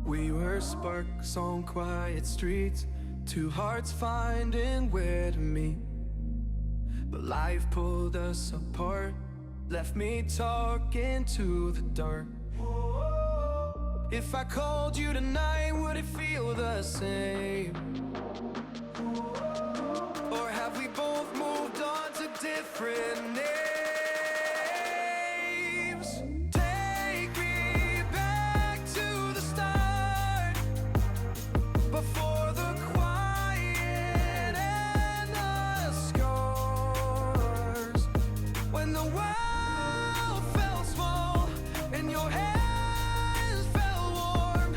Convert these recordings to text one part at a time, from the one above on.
We were sparks on quiet streets, two hearts finding where to meet. But life pulled us apart, left me talking to the dark. If I called you tonight, would it feel the same? Or have we both moved on to different names? Take me back to the start, before the quiet and the scars. When the world felt small and your hands felt warm.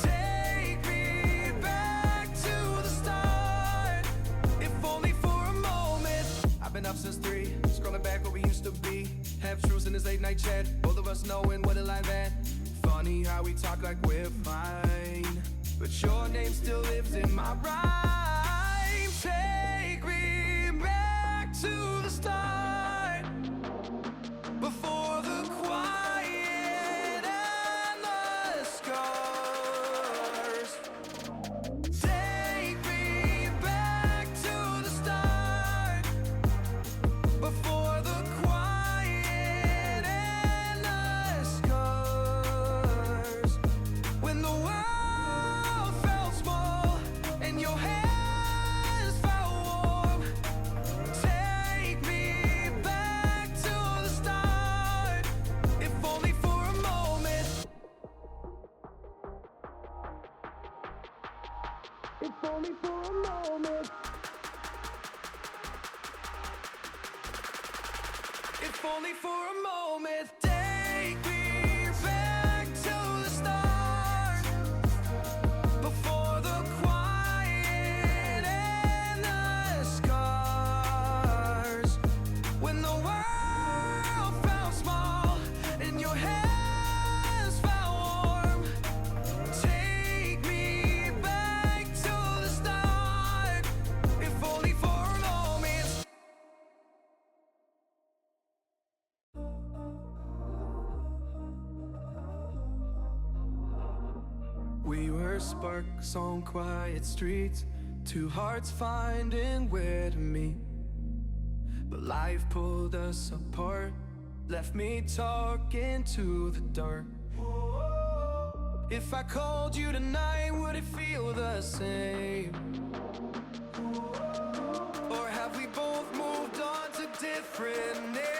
Take me back to the start, if only for a moment. I've been up since 3, scrolling back what we used to be. Half truths in this late night chat, both of us knowing what a lie that. Funny how we talk like we're fine, but your name still lives in my rhyme. Take me back to the start, before the quiet and the scars. Take me back to the start, before the quiet and the scars. When the world felt small and your hands felt warm. Take me back to the start, if only for a moment. If only for a moment. If only for a moment. Take me back to the start, before the quiet and the scars. When the world felt small and your hands felt warm. Take me back to the start, if only for a moment. We were sparks on quiet streets, two hearts finding where to meet. But life pulled us apart, left me talking to the dark. If I called you tonight, would it feel the same? Or have we both moved on to different names?